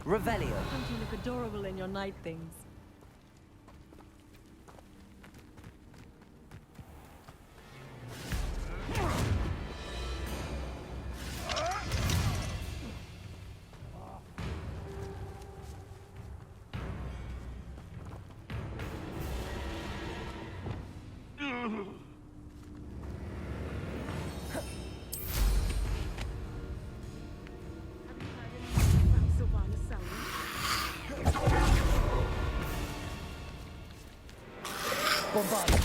Revelio. Don't you look adorable in your night things? Bombard.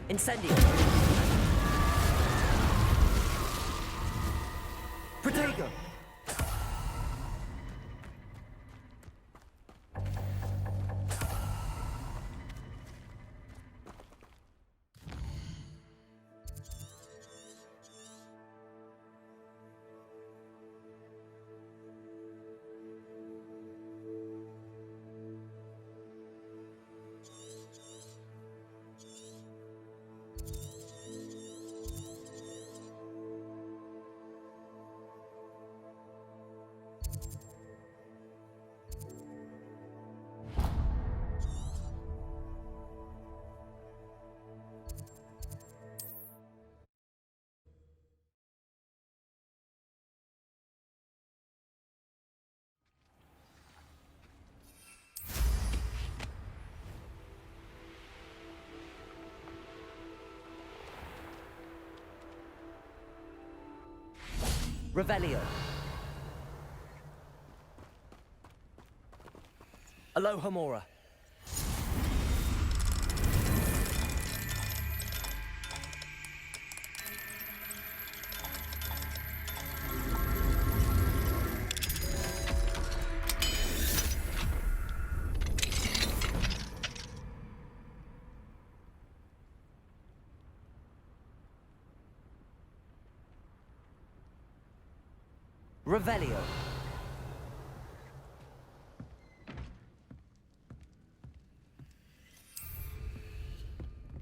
Incendio. Protego. Revelio. Aloha Mora. Revelio.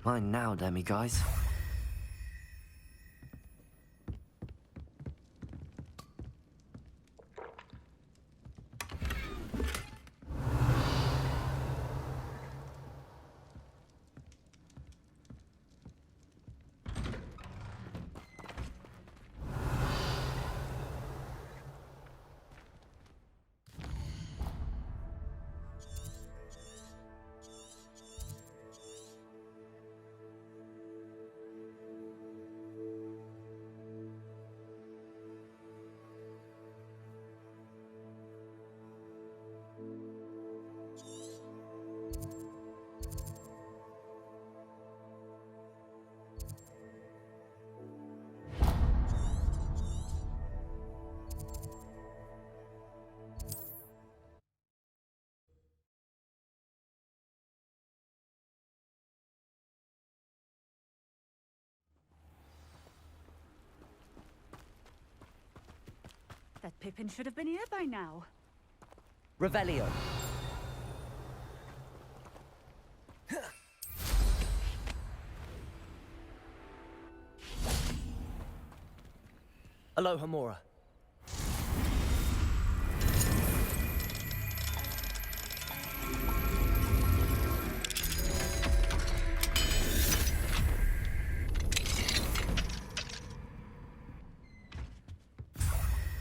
Mine now, demiguise. That Pippin should have been here by now. Revelio. Aloha Mora.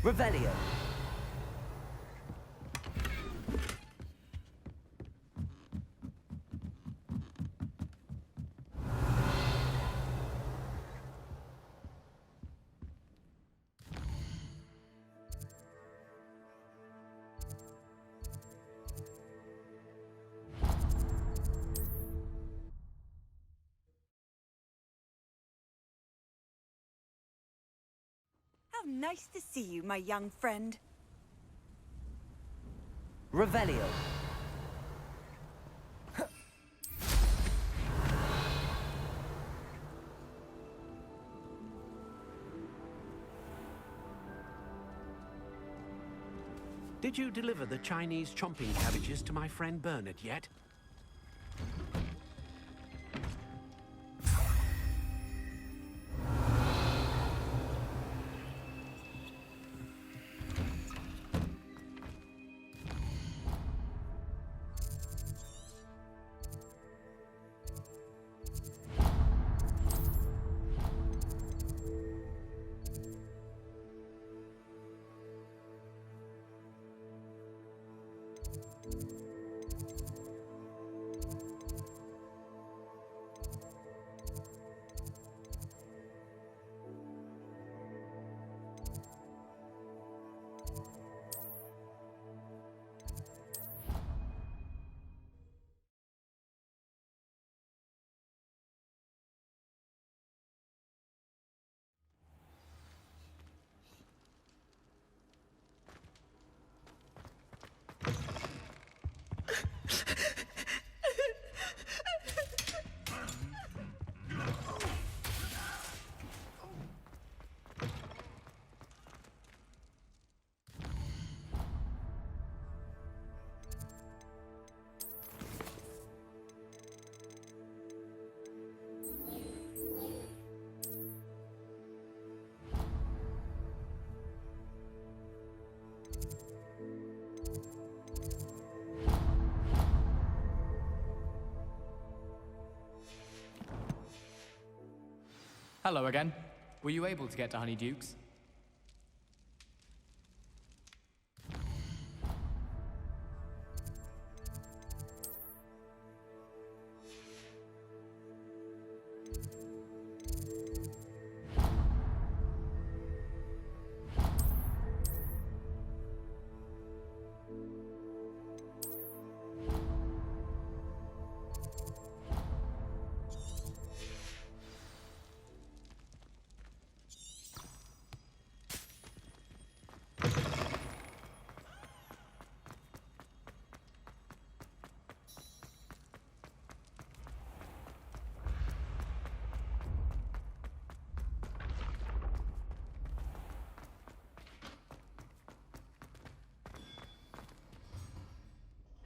Revelio. How nice to see you, my young friend. Revelio. Did you deliver the Chinese chomping cabbages to my friend Bernard yet? Hello again. Were you able to get to Honeyduke's?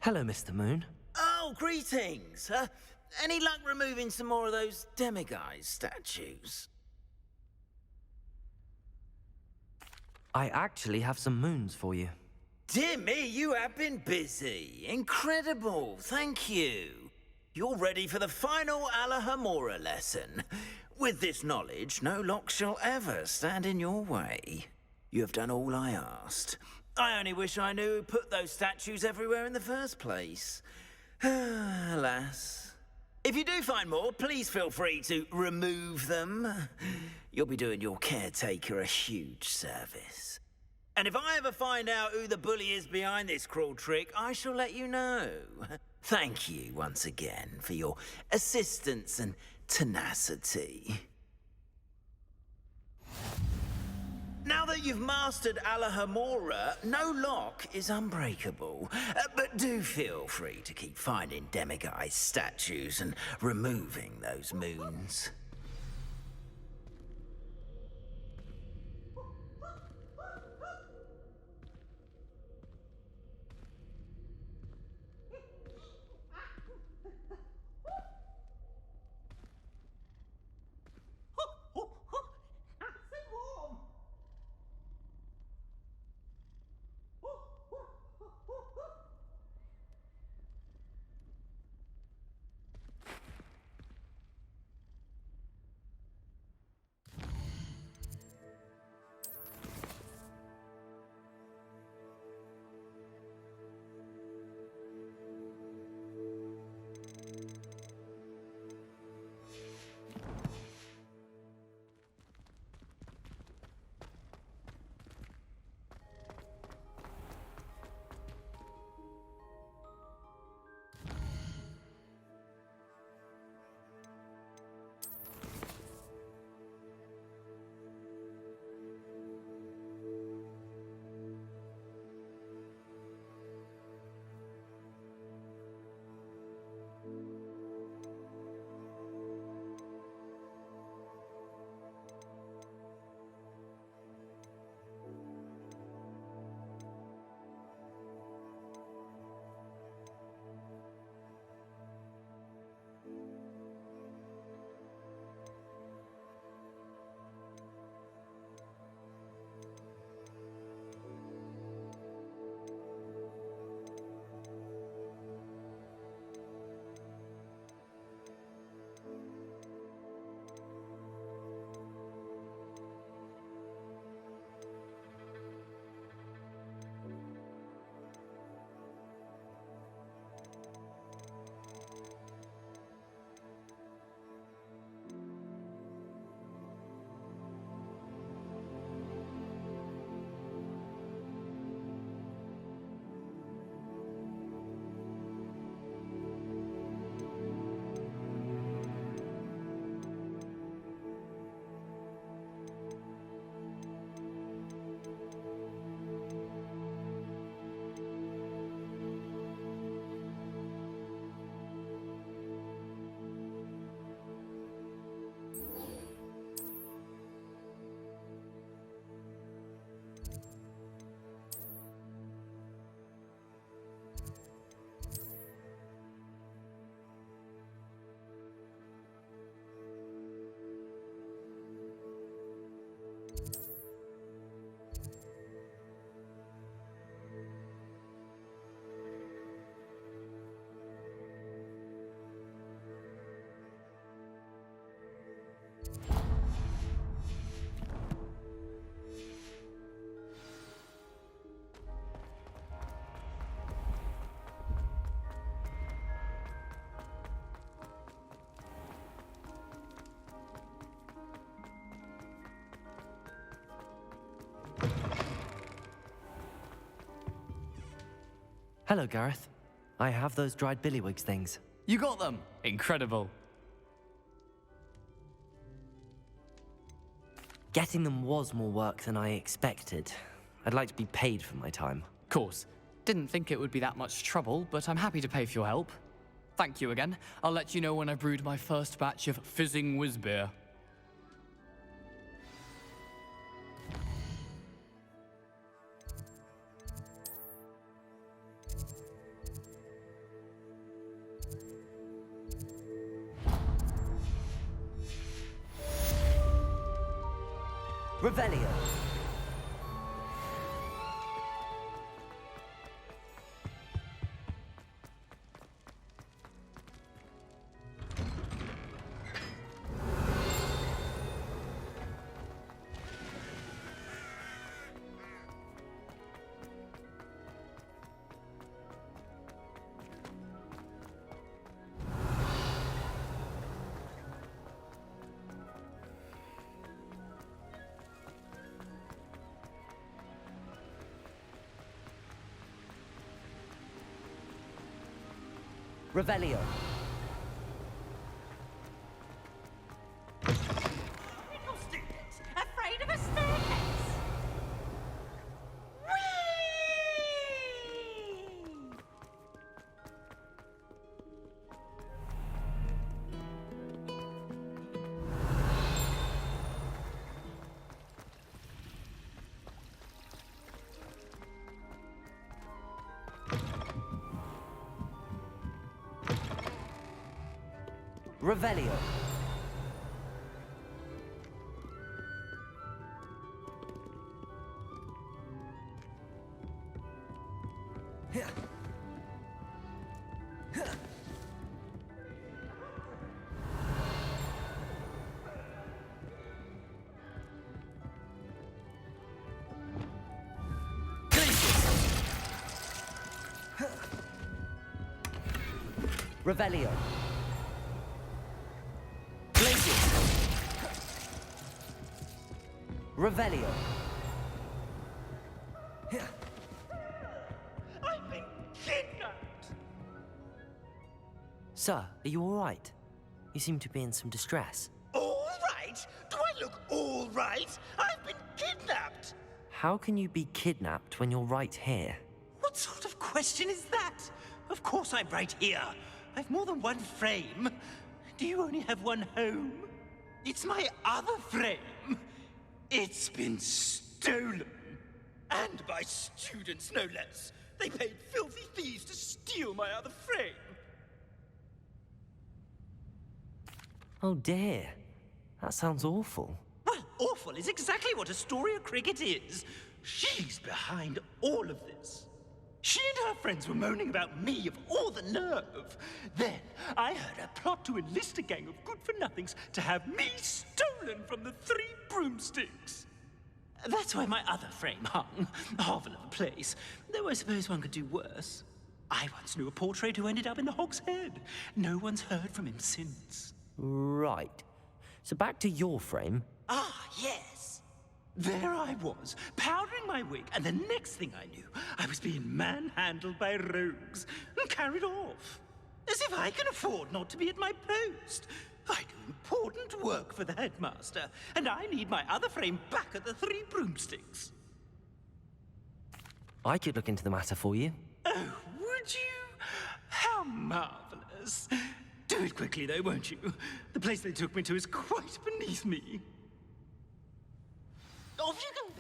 Hello, Mr. Moon. Oh, greetings. Any luck removing some more of those demiguise statues? I actually have some moons for you. Dear me, you have been busy. Incredible. Thank you. You're ready for the final Alahamora lesson. With this knowledge, no lock shall ever stand in your way. You have done all I asked. I only wish I knew who put those statues everywhere in the first place. Alas. If you do find more, please feel free to remove them. You'll be doing your caretaker a huge service. And if I ever find out who the bully is behind this cruel trick, I shall let you know. Thank you once again for your assistance and tenacity. Now that you've mastered Alahamora, no lock is unbreakable. But do feel free to keep finding demiguise statues and removing those moons. Hello, Gareth. I have those dried billywigs things. You got them! Incredible. Getting them was more work than I expected. I'd like to be paid for my time. Course. Didn't think it would be that much trouble, but I'm happy to pay for your help. Thank you again. I'll let you know when I've brewed my first batch of fizzing whiz beer. Revelio. Revelio. Little students, afraid of a staircase? Whee! Revelio. Revelio. Revelio. I've been kidnapped! Sir, are you all right? You seem to be in some distress. All right? Do I look all right? I've been kidnapped! How can you be kidnapped when you're right here? What sort of question is that? Of course I'm right here. I've more than one frame. Do you only have one home? It's my other frame. It's been stolen. And by students, no less. They paid filthy thieves to steal my other frame. Oh dear. That sounds awful. Well, awful is exactly what Astoria Cricket is. She's behind all of this. She and her friends were moaning about me of all the nerve. Then I heard her plot to enlist a gang of good-for-nothings to have me stolen from the Three Broomsticks. That's where my other frame hung. A hovel of a place. Though I suppose one could do worse. I once knew a portrait who ended up in the Hog's Head. No one's heard from him since. Right. So back to your frame. Ah, yes. There I was, powdering my wig, and the next thing I knew, I was being manhandled by rogues and carried off. As if I can afford not to be at my post. I do important work for the headmaster, and I need my other frame back at the Three Broomsticks. I could look into the matter for you. Oh, would you? How marvelous. Do it quickly, though, won't you? The place they took me to is quite beneath me. Off you go.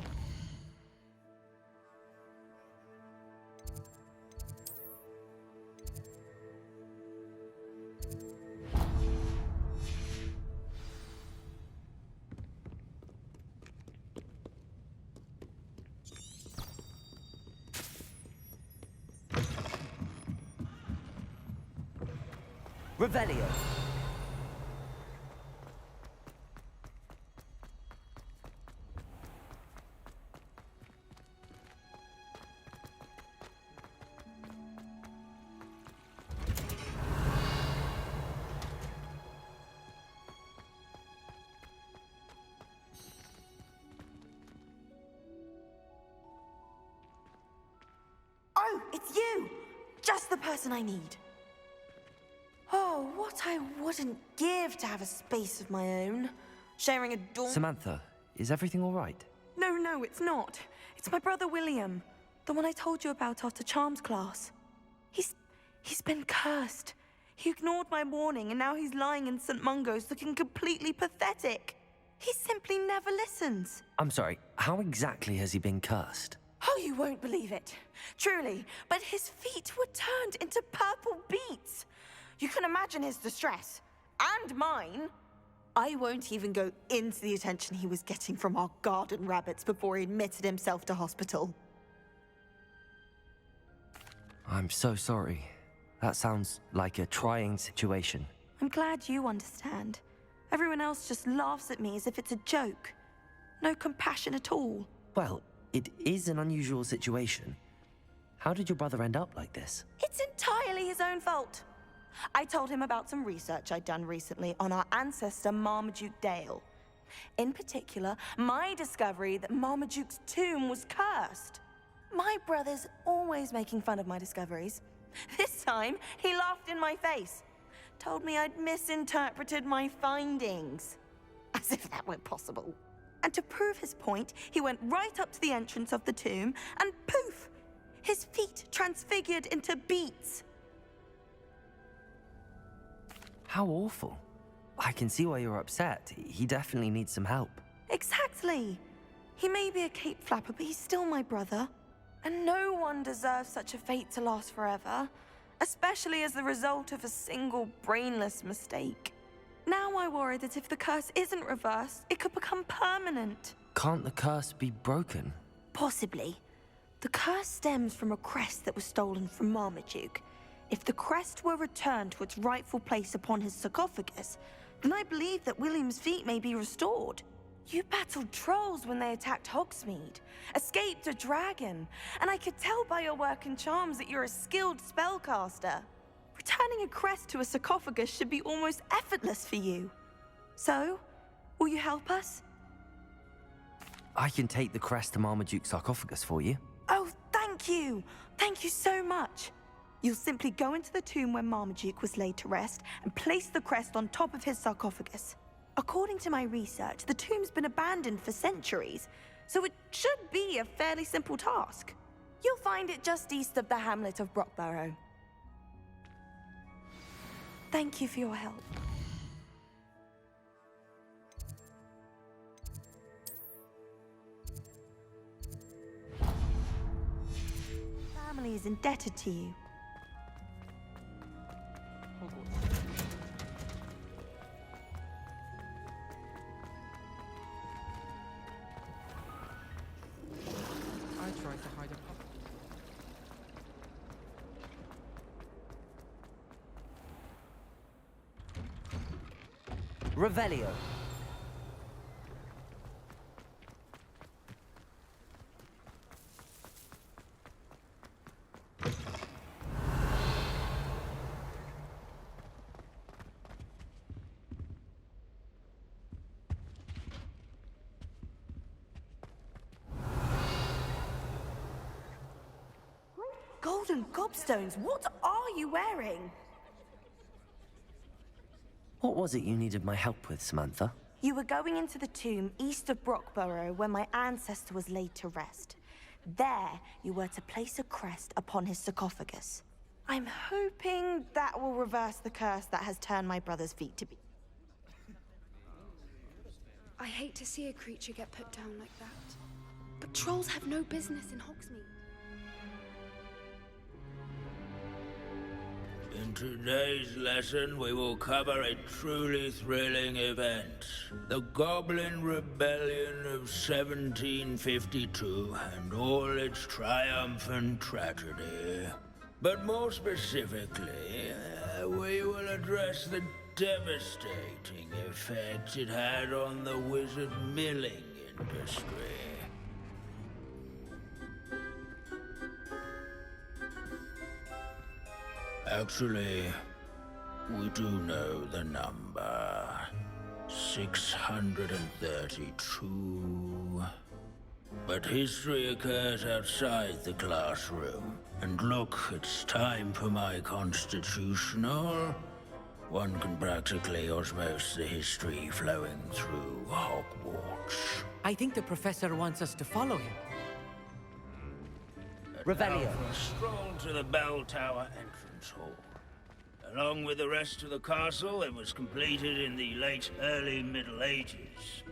Revelio. Oh, it's you! just the person I need. Oh, what I wouldn't give to have a space of my own. Sharing a dorm... Samantha, is everything all right? No, it's not. It's my brother William. The one I told you about after Charms class. He's been cursed. He ignored my warning and now he's lying in St. Mungo's looking completely pathetic. He simply never listens. I'm sorry, how exactly has he been cursed? Oh, you won't believe it. Truly, but his feet were turned into purple beets. You can imagine his distress. And mine. I won't even go into the attention he was getting from our garden rabbits before he admitted himself to hospital. I'm so sorry. That sounds like a trying situation. I'm glad you understand. Everyone else just laughs at me as if it's a joke. No compassion at all. Well, it is an unusual situation. How did your brother end up like this? It's entirely his own fault. I told him about some research I'd done recently on our ancestor Marmaduke Dale. In particular, my discovery that Marmaduke's tomb was cursed. My brother's always making fun of my discoveries. This time, he laughed in my face. Told me I'd misinterpreted my findings. As if that were possible. And to prove his point, he went right up to the entrance of the tomb and poof! His feet transfigured into beets. How awful. I can see why you're upset. He definitely needs some help. Exactly. He may be a cape flapper, but he's still my brother. And no one deserves such a fate to last forever, especially as the result of a single brainless mistake. Now I worry that if the curse isn't reversed, it could become permanent. Can't the curse be broken? Possibly. The curse stems from a crest that was stolen from Marmaduke. If the crest were returned to its rightful place upon his sarcophagus, then I believe that William's feet may be restored. You battled trolls when they attacked Hogsmeade, escaped a dragon, and I could tell by your work and charms that you're a skilled spellcaster. Returning a crest to a sarcophagus should be almost effortless for you. So, will you help us? I can take the crest to Marmaduke's sarcophagus for you. Oh, thank you! Thank you so much! You'll simply go into the tomb where Marmaduke was laid to rest and place the crest on top of his sarcophagus. According to my research, the tomb's been abandoned for centuries, so it should be a fairly simple task. You'll find it just east of the hamlet of Brockborough. Thank you for your help. Family is indebted to you. Hogwarts. I tried to hide a pup. Revelio. Golden gobstones, what are you wearing? What was it you needed my help with, Samantha? You were going into the tomb east of Brockborough where my ancestor was laid to rest. There, you were to place a crest upon his sarcophagus. I'm hoping that will reverse the curse that has turned my brother's feet to be. I hate to see a creature get put down like that. But trolls have no business in Hogsmeade. In today's lesson, we will cover a truly thrilling event. The Goblin Rebellion of 1752 and all its triumphant tragedy. But more specifically, we will address the devastating effect it had on the wizard milling industry. Actually, we do know the number. 632. But history occurs outside the classroom. And look, it's time for my constitutional. One can practically osmose the history flowing through Hogwarts. I think the professor wants us to follow him. Revelio. For a stroll to the bell tower entrance hall. Along with the rest of the castle, it was completed in the early Middle Ages.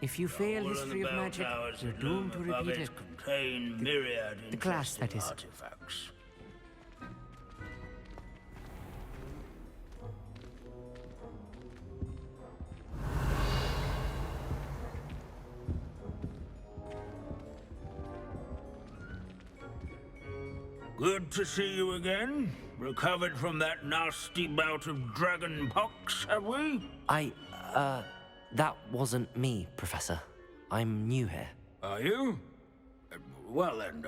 If you fail history of magic, you're doomed to repeat it. Contain myriad the class, that is. Artifacts. Good to see you again. Recovered from that nasty bout of dragon pox, have we? That wasn't me, Professor. I'm new here. Are you? Well then,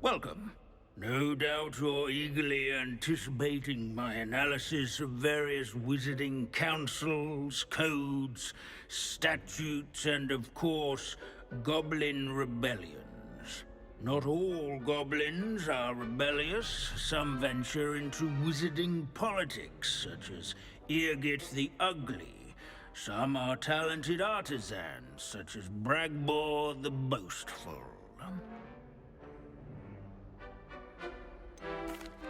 welcome. No doubt you're eagerly anticipating my analysis of various wizarding councils, codes, statutes, and of course, goblin rebellions. Not all goblins are rebellious. Some venture into wizarding politics, such as Eargit the Ugly. Some are talented artisans, such as Bragbor the Boastful.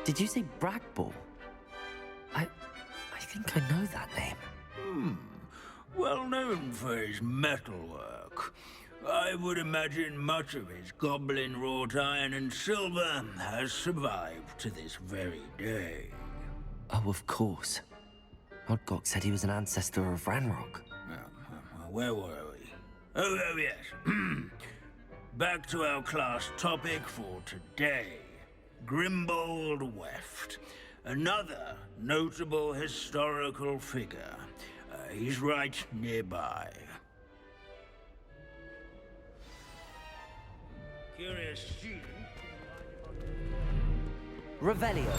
Did you say Bragbor? I think I know that name. Well known for his metalwork. I would imagine much of his goblin-wrought iron and silver has survived to this very day. Oh, of course. Odgok said he was an ancestor of Ranrock. Where were we? Oh yes. Back to our class topic for today. Grimbold Weft. Another notable historical figure. He's right nearby. Curious student. Revelio.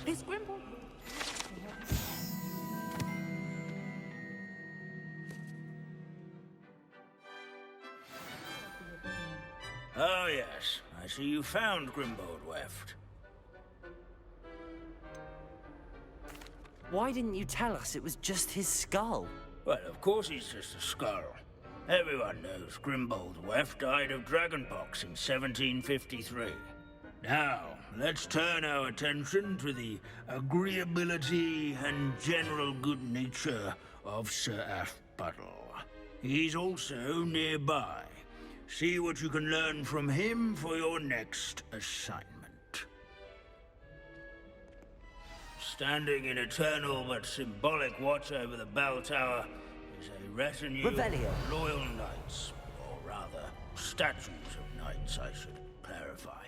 This Grimble? Oh yes, I see you found Grimbold Weft. Why didn't you tell us it was just his skull? Well, of course he's just a skull. Everyone knows Grimbold Weft died of dragonpox in 1753. Now, let's turn our attention to the agreeability and general good nature of Sir Aphpuddle. He's also nearby. See what you can learn from him for your next assignment. Standing in eternal but symbolic watch over the bell tower is a retinue Revelio. of loyal knights, or rather, statues of knights, I should clarify.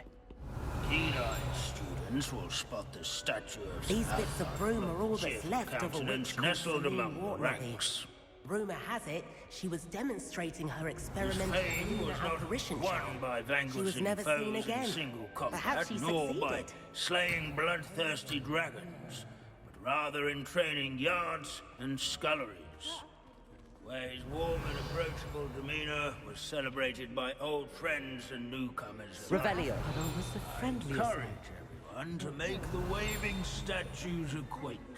Keen-eyed students will spot the statue of These bits of broom are all that's left of a witch called nestled Celine among the Waterley. ranks. Rumour has it she was demonstrating her His experimental fame lunar was not apparition won show. by She was vanquishing never foes seen in again. single combat, Perhaps she nor by succeeded. slaying bloodthirsty dragons, but rather in training yards and sculleries, where his warm and approachable demeanor was celebrated by old friends and newcomers alike. Revelio. Aphpuddle was the friendliest one. Encourage everyone to make the waving statue's acquaintance.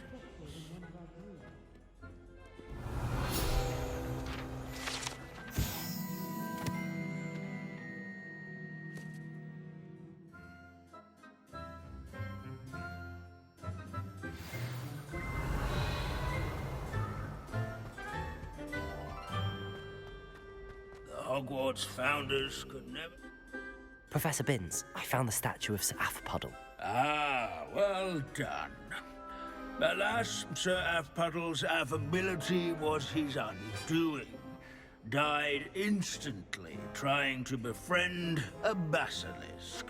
Hogwarts founders could never... Professor Binns, I found the statue of Sir Aphpuddle. Ah, well done. Alas, Sir Aphpuddle's affability was his undoing. Died instantly trying to befriend a basilisk.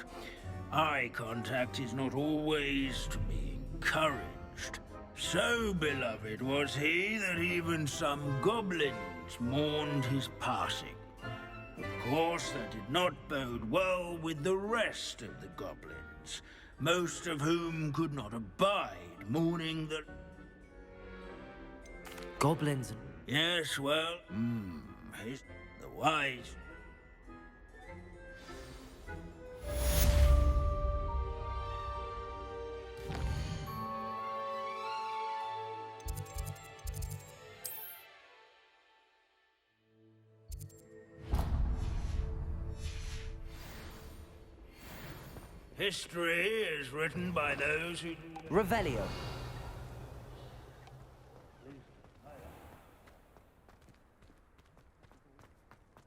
Eye contact is not always to be encouraged. So beloved was he that even some goblins mourned his passing. Of course, that did not bode well with the rest of the goblins, most of whom could not abide mourning the... Goblins. Yes, well, he's the wise. History is written by those who... Revelio.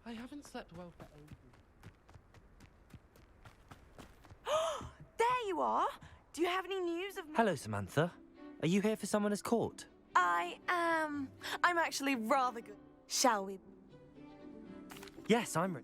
I haven't slept well for ages. There you are! Do you have any news of... Hello, Samantha. Are you here for someone as court? I am. I'm actually rather good. Shall we? Yes, I'm...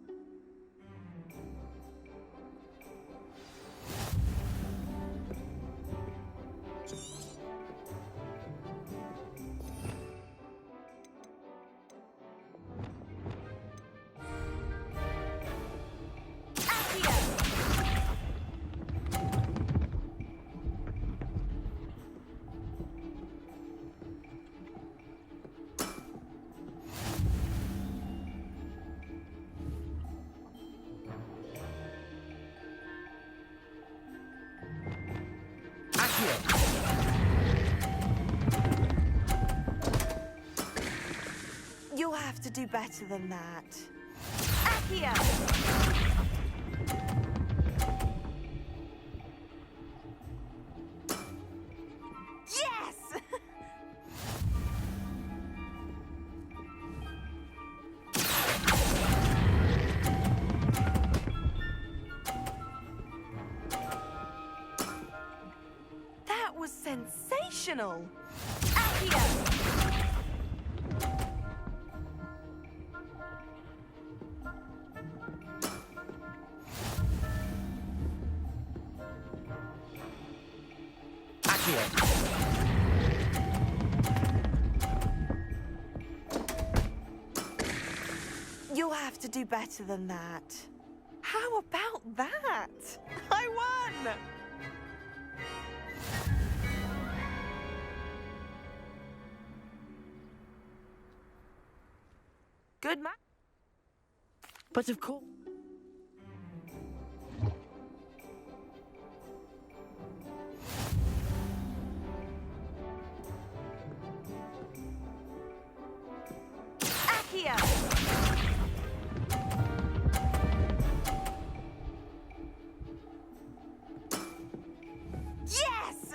You'll have to do better than that. Accio! Yes! That was sensational! Accio! You'll have to do better than that. How about that? I won! Good match. But of course... Accio! Yes!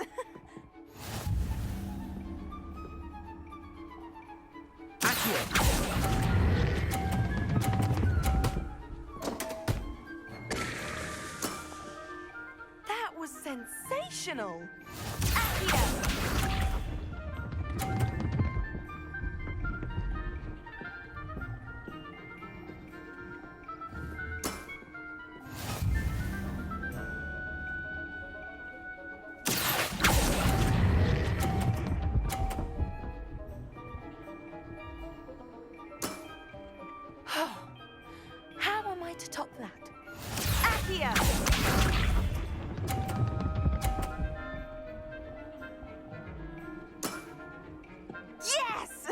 That was sensational! Accio! How am I to top that? Accio! Yes!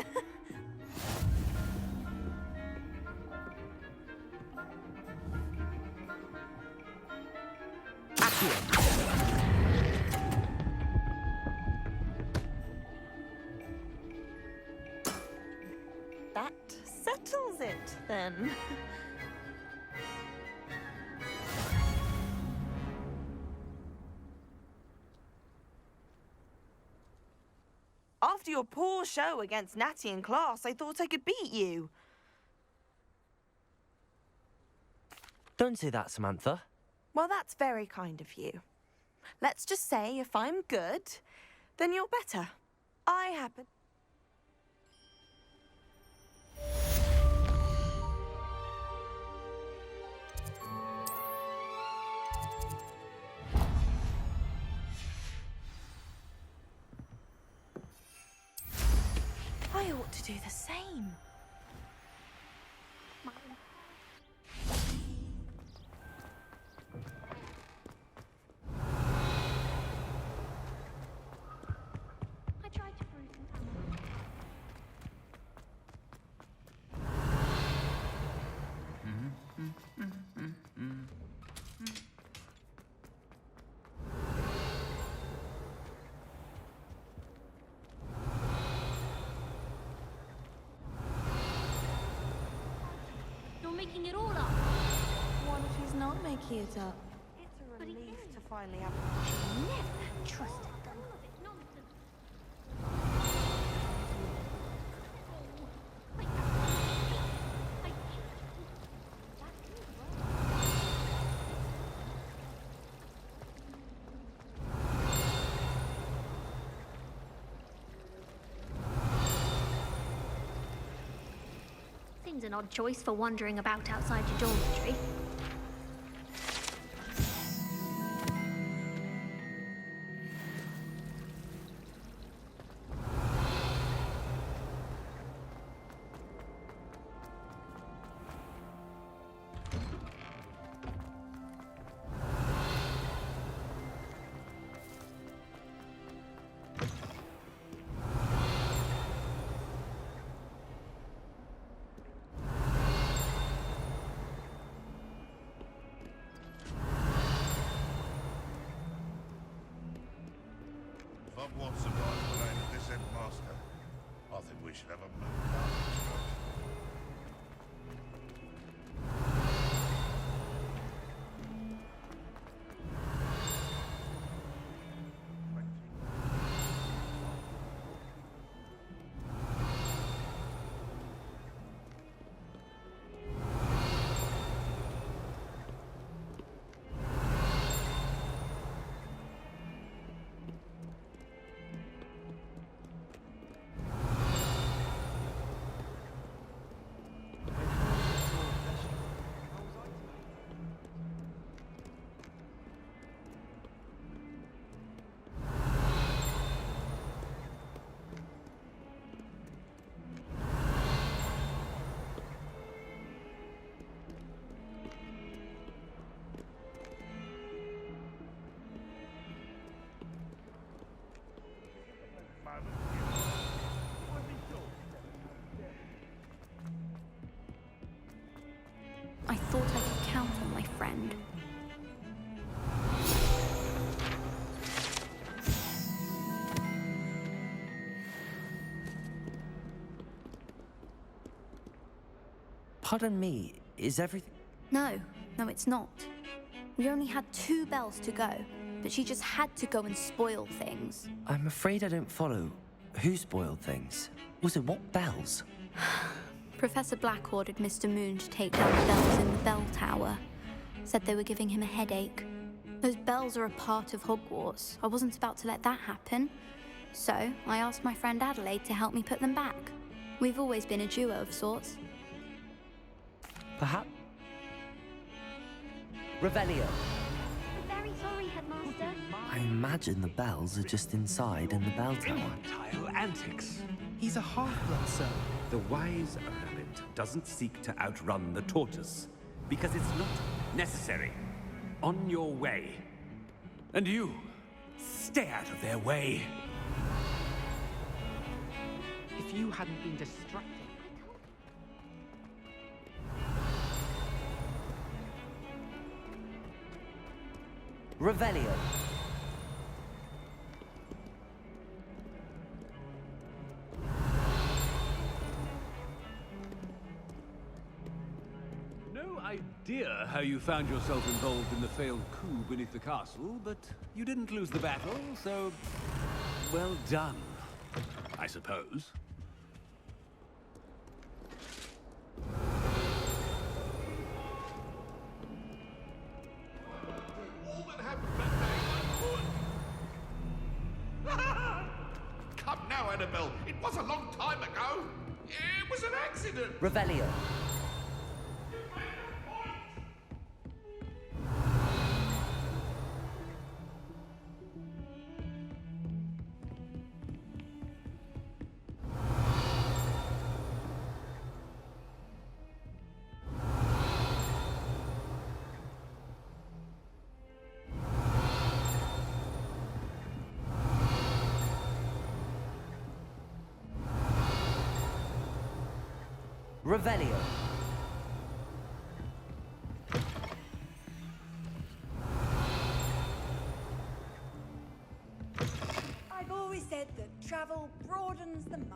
That settles it, then. After your poor show against Natty in class, I thought I could beat you. Don't say that, Samantha. Well, that's very kind of you. Let's just say if I'm good, then you're better. I happen... I ought to do the same. I tried to brew some camels. You're making it all up. What if he's not making it up? It's a relief to finally have Never trusted them. Seems an odd choice for wandering about outside your dormitory. Hogwarts survived the reign of this headmaster. I think we should have a moon party first. I thought I could count on my friend. Pardon me, is everything... No, it's not. We only had 2 bells to go, but she just had to go and spoil things. I'm afraid I don't follow. Who spoiled things? Also, what bells? Professor Black ordered Mr. Moon to take down the bells in the bell tower. Said they were giving him a headache. Those bells are a part of Hogwarts. I wasn't about to let that happen. So, I asked my friend Adelaide to help me put them back. We've always been a duo of sorts. Perhaps... Revelio. I'm very sorry, Headmaster. I imagine the bells are just inside in the bell tower. Infantile antics. He's a half-blood, sir. The wise rabbit doesn't seek to outrun the tortoise, because it's not necessary. On your way. And you, stay out of their way. If you hadn't been distracted... Revelio. No idea how you found yourself involved in the failed coup beneath the castle, but you didn't lose the battle, so... well done, I suppose. All that happened that day, Come now, Annabelle. It was a long time ago. It was an accident. Revelio. Revelio. I've always said that travel broadens the mind.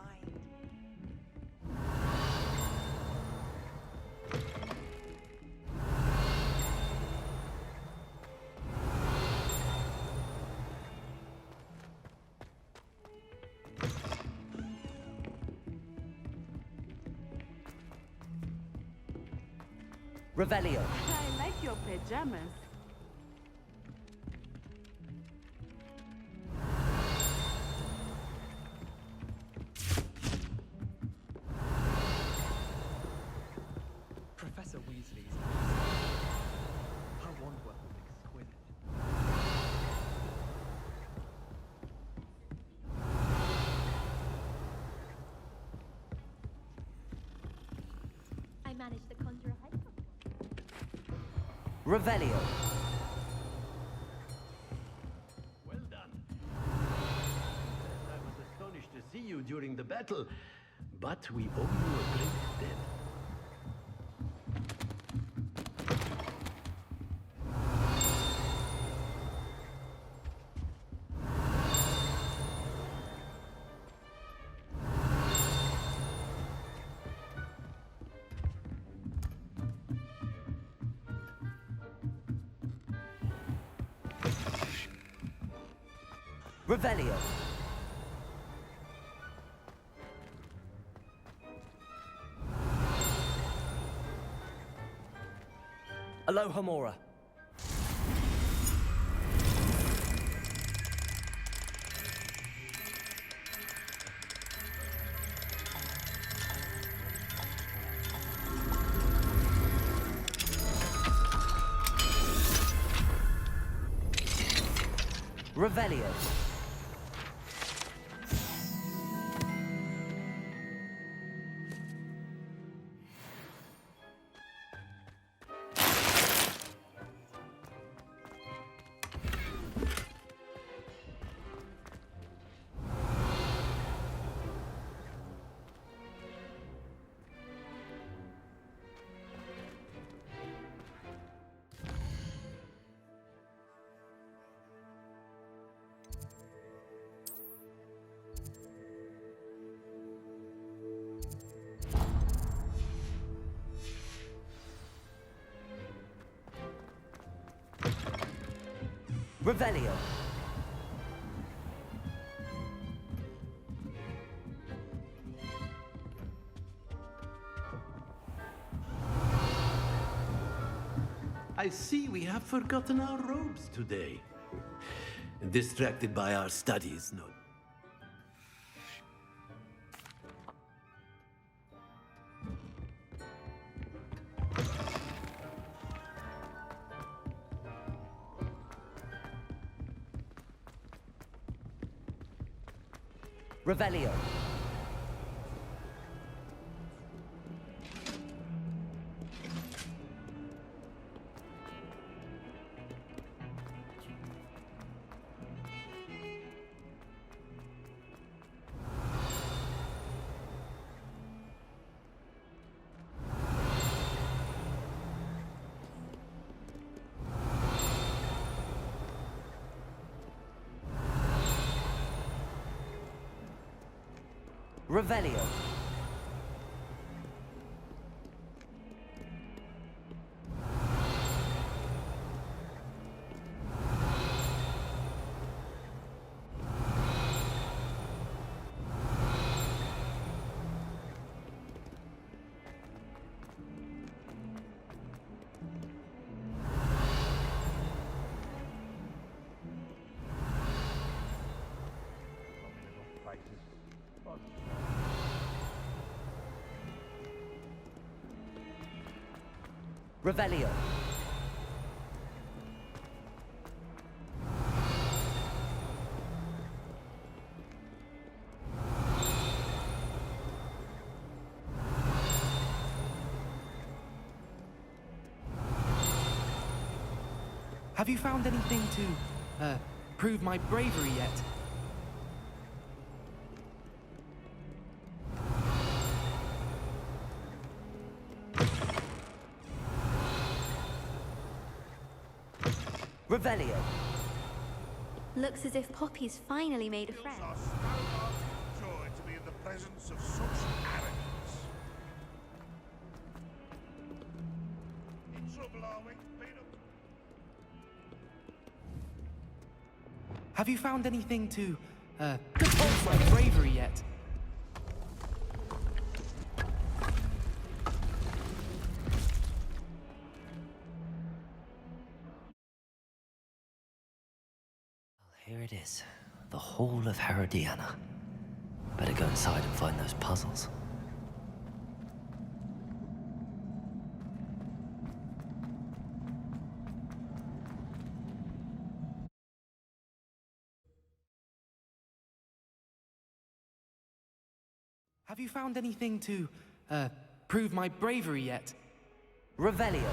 Revelio. I like your pajamas. Professor Weasley's her wand work was exquisite. I managed to conjure a head. Revelio. Well done. I was astonished to see you during the battle, but we owe you a great debt. Revelio. Alohomora. Revelio. Revelio. I see we have forgotten our robes today. Distracted by our studies, no? Revelio. Revelio. Revelio. Have you found anything to, prove my bravery yet? Revelio. Looks as if Poppy's finally made a friend. Our skylark's joy to be in the presence of such arrogance. In trouble, are we? Peanut? Have you found anything to, compose my bravery yet? Here it is, the Hall of Herodiana. Better go inside and find those puzzles. Have you found anything to, prove my bravery yet? Revelio.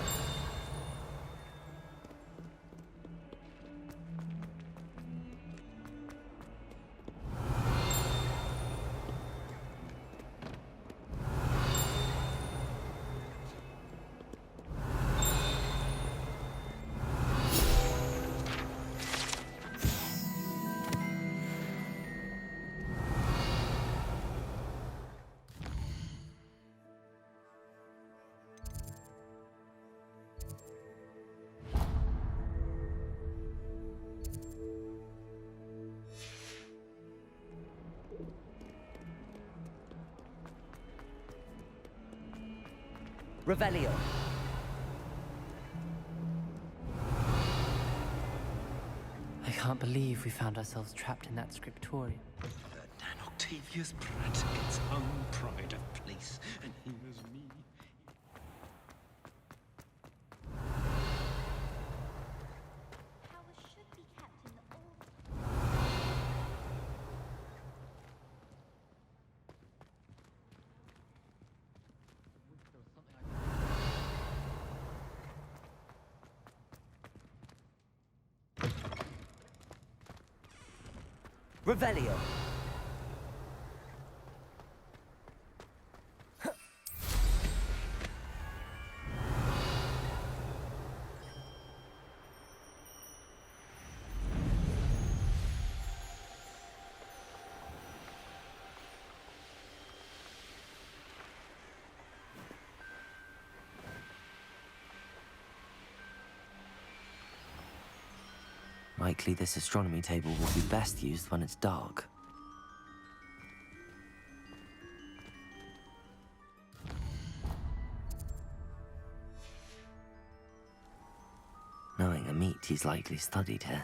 Revelio. I can't believe we found ourselves trapped in that scriptorium. And Octavius Pratt, its own pride of place, and here's me. Revelio. Likely this astronomy table will be best used when it's dark. Knowing Amit, he's likely studied here.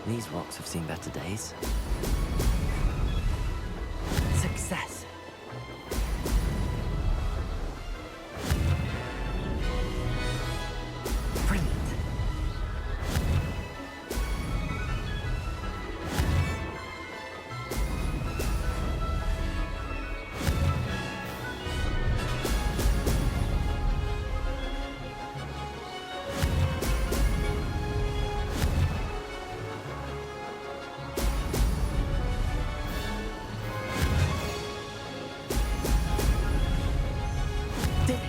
These rocks have seen better days. Success. Brilliant. Did it.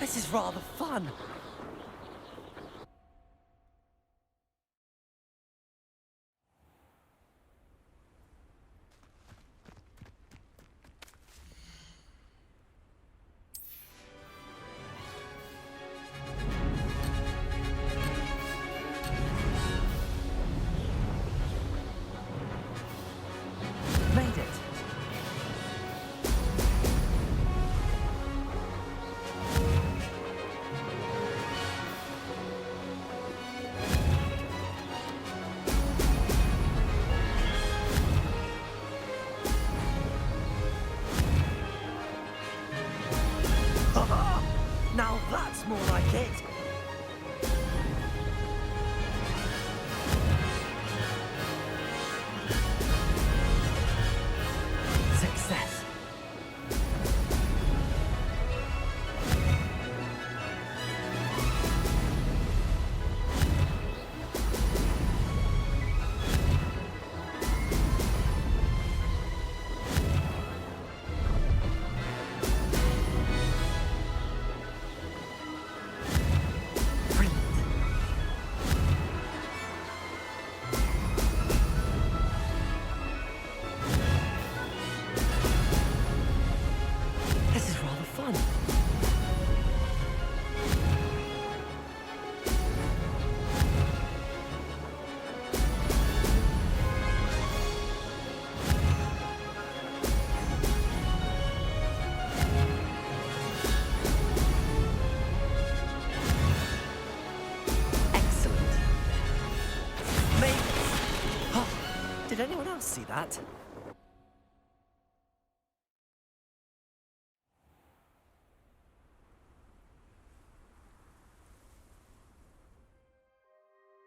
This is rather fun. Made it. Now that's more like it. Success. This is rather fun. Excellent. Made it. Oh, did anyone else see that?